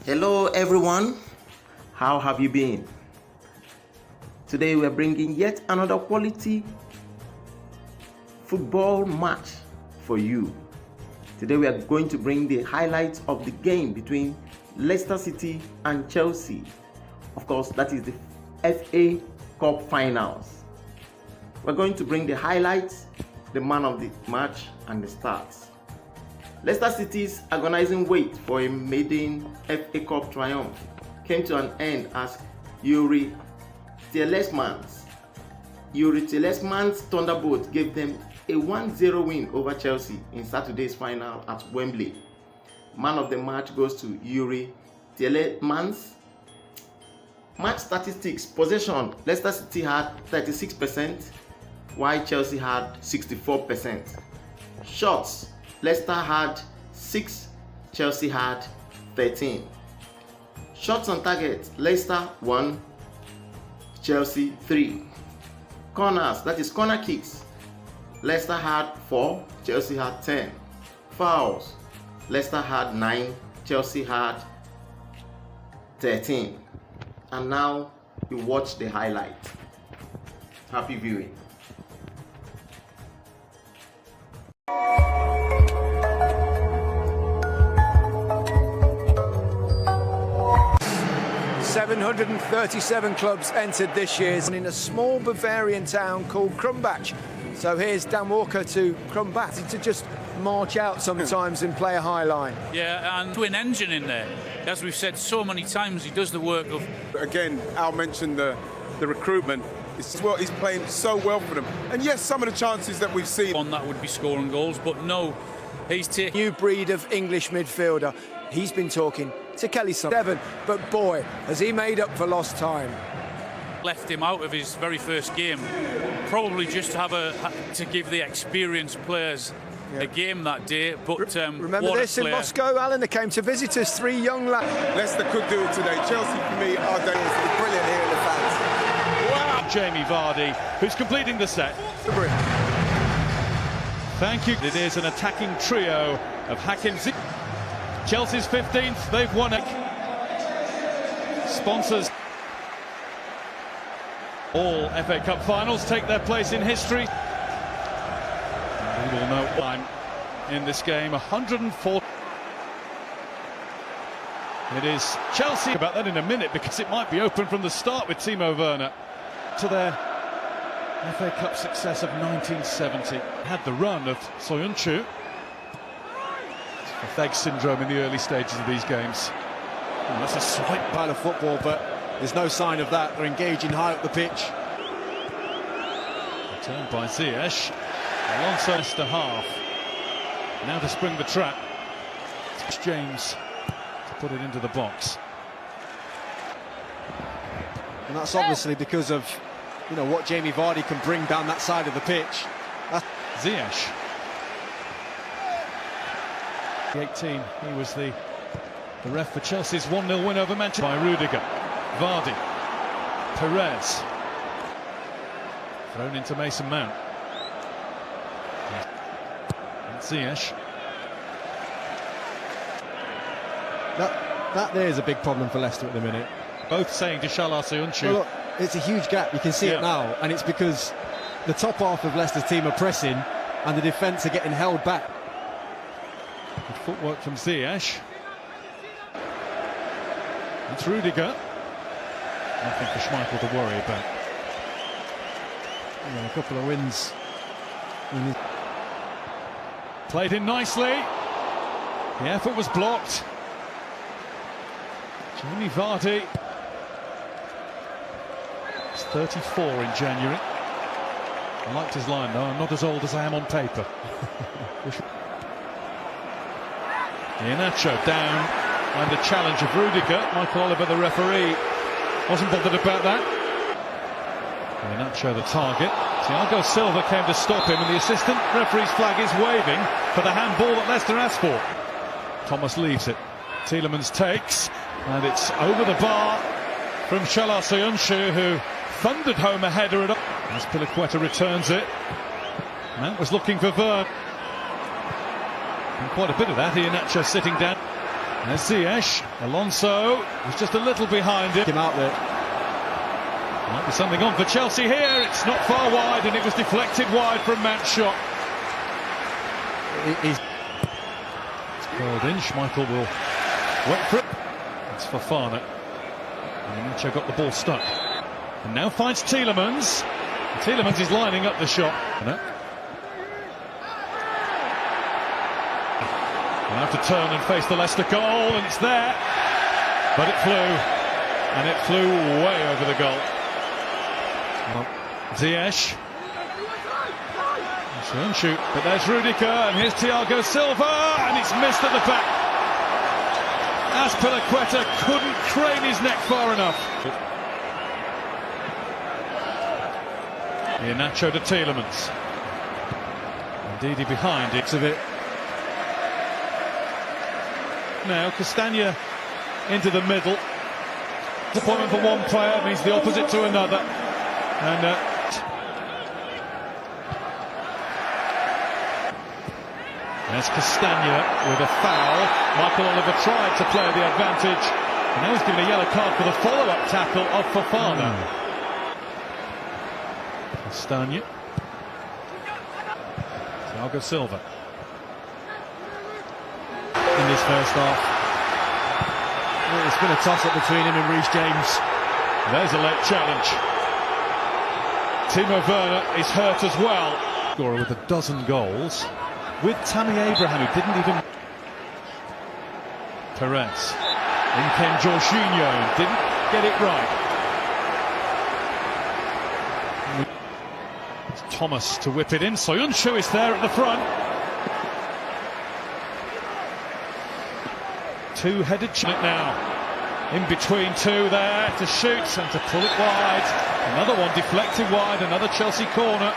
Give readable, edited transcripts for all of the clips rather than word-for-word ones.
Hello everyone, how have you been? Today we are bringing yet another quality football match for you. Today we are going to bring the highlights of the game between Leicester City and Chelsea. Of course, that is the FA Cup finals. We're going to bring the highlights, the man of the match and the stats. Leicester City's agonizing wait for a maiden FA Cup triumph came to an end as Yuri Tielemans' thunderbolt gave them a 1-0 win over Chelsea in Saturday's final at Wembley. Man of the match goes to Yuri Tielemans. Match statistics: possession, Leicester City had 36%, while Chelsea had 64%. Shots, Leicester had 6, Chelsea had 13. Shots on target, Leicester 1, Chelsea 3. Corners, that is corner kicks, Leicester had 4, Chelsea had 10. Fouls, Leicester had 9, Chelsea had 13. And now you watch the highlight. Happy viewing. "737 clubs entered this year in a small Bavarian town called Krumbach." So here's Dan Walker to Krumbach to just march out sometimes and play a high line. Yeah, and twin engine in there. As we've said so many times, he does the work of... Again, Al mentioned the recruitment. He's playing so well for them. And yes, some of the chances that we've seen... ...on that would be scoring goals, but no, he's taking... New breed of English midfielder. He's been talking to Kelly 7, but boy, has he made up for lost time. Left him out of his very first game, probably just to give the experienced players a game that day. But remember this in Moscow, Alan? They came to visit us, 3 young lads. Leicester could do it today. Chelsea, for me, are dangerous. Brilliant here in the fans. Wow! Jamie Vardy, who's completing the set. Thank you. It is an attacking trio of Hakim Ziyech. Chelsea's 15th, they've won it. Sponsors. All FA Cup finals take their place in history. We will know time in this game, 104. It is Chelsea. About that in a minute, because it might be open from the start with Timo Werner. To their FA Cup success of 1970. Had the run of Soyuncu. Feg syndrome in the early stages of these games. Oh, that's a swipe pile of football, but there's no sign of that. They're engaging high up the pitch. Returned by Ziyech. Alonso Leicester half. Now to spring the trap. It's James to put it into the box. And that's obviously because of, you know, what Jamie Vardy can bring down that side of the pitch. Ziyech. 18, he was the ref for Chelsea's 1-0 win over Manchester by Rudiger. Vardy, Perez, thrown into Mason Mount. And Ziyech. That there is a big problem for Leicester at the minute. Both saying to Salah Soyuncu. Well, look, it's a huge gap, you can see it now, and it's because the top half of Leicester's team are pressing and the defence are getting held back. Good footwork from Ziyech. It's Rudiger. Nothing for Schmeichel to worry about. Yeah, a couple of wins. Played in nicely. The effort was blocked. Jamie Vardy. He's 34 in January. I liked his line though, I'm not as old as I am on paper. Iheanacho down and the challenge of Rudiger. Michael Oliver, the referee, wasn't bothered about that. Iheanacho the target. Thiago Silva came to stop him, and the assistant referee's flag is waving for the handball that Leicester asked for. Thomas leaves it. Tielemans takes, and it's over the bar from Salah Soyuncu, who thundered home a header as Piliqueta returns it. Mount was looking for Vern. And quite a bit of that. Iheanacho sitting down. There's Ziyech. Alonso was just a little behind him. Him out there. Might be something on for Chelsea here. It's not far wide, and it was deflected wide from Mount's shot. He's Curled in. Schmeichel will wait for it. It's Fofana. Iheanacho got the ball stuck. And now finds Tielemans. Tielemans is lining up the shot. He'll have to turn and face the Leicester goal, and it's there. But it flew. And it flew way over the goal. Ziyech. Shouldn't shoot, but there's Rudiger, and here's Thiago Silva, and it's missed at the back. Azpilicueta couldn't crane his neck far enough. Iheanacho to Tielemans. Ndidi behind it. of it. Now Castagna into the middle. Disappointment for one player means the opposite to another. And there's Castagna with a foul. Michael Oliver tried to play the advantage, and now he's given a yellow card for the follow-up tackle of Fofana. Castagna. Thiago Silva. In this first half. It's been a toss-up between him and Reece James. There's a late challenge. Timo Werner is hurt as well. Scorer with 12 goals. With Tammy Abraham, who didn't even... Perez. In came Jorginho, didn't get it right. It's Thomas to whip it in. Soyuncu is there at the front. Two-headed challenge now. In between two there to shoot and to pull it wide. Another one deflected wide, another Chelsea corner.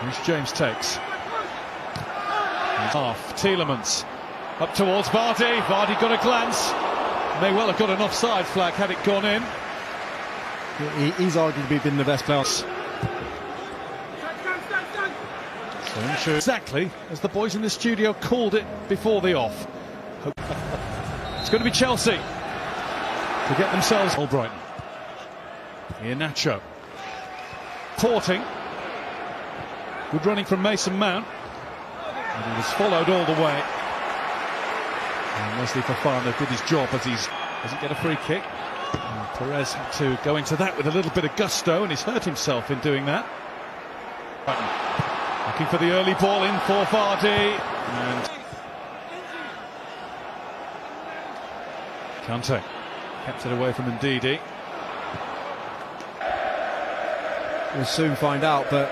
Reece James takes. Half. Tielemans up towards Vardy. Vardy got a glance. May well have got an offside flag had it gone in. He's arguably been the best player. Exactly as the boys in the studio called it before the off. It's going to be Chelsea to get themselves. Albrighton. Iheanacho. Porting. Good running from Mason Mount. And he was followed all the way. And Wesley Fofana did his job as he doesn't get a free kick. And Perez had to go into that with a little bit of gusto, and he's hurt himself in doing that. Looking for the early ball in for Vardy. And Kante kept it away from Ndidi. We'll soon find out, but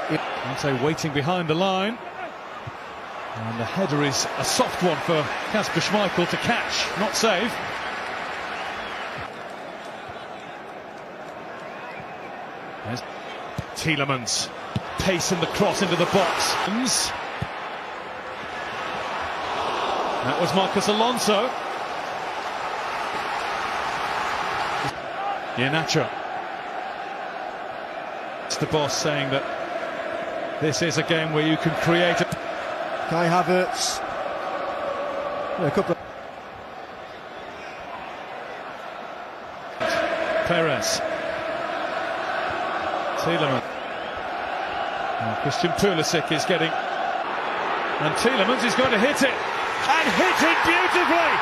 Kante waiting behind the line. And the header is a soft one for Kasper Schmeichel to catch, not save. There's Tielemans. Pace in the cross into the box. That was Marcus Alonso. Iheanacho. It's the boss saying that this is a game where you can create a... Kai Havertz. Yeah, a couple of... Perez. Tielemans. Christian Pulisic is getting... And Tielemans is going to hit it. And hit it beautifully!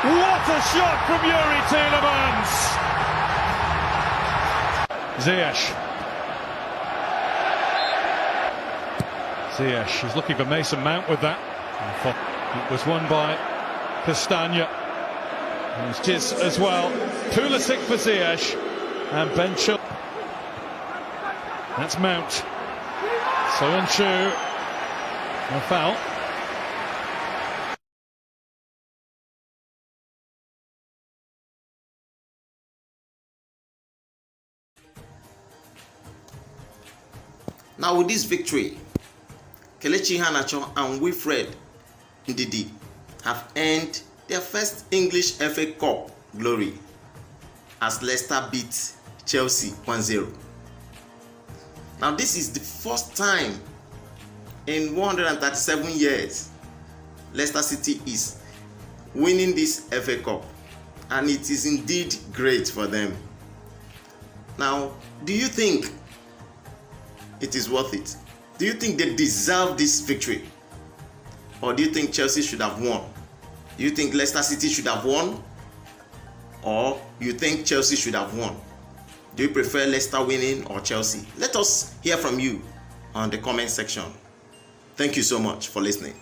What a shot from Yuri Tielemans! Ziyech is looking for Mason Mount with that. It was won by Castagna. It was as well. Pulisic for Ziyech. And Ben Chil. That's Mount. Soyuncu. A foul. Now with this victory, Kelechi Iheanacho and Wilfred Ndidi have earned their first English FA Cup glory as Leicester beat Chelsea 1-0. Now this is the first time In 137 years, Leicester City is winning this FA Cup, and it is indeed great for them. Now, do you think it is worth it? Do you think they deserve this victory? Or do you think Chelsea should have won? Do you think Leicester City should have won? Or you think Chelsea should have won? Do you prefer Leicester winning or Chelsea? Let us hear from you on the comment section. Thank you so much for listening.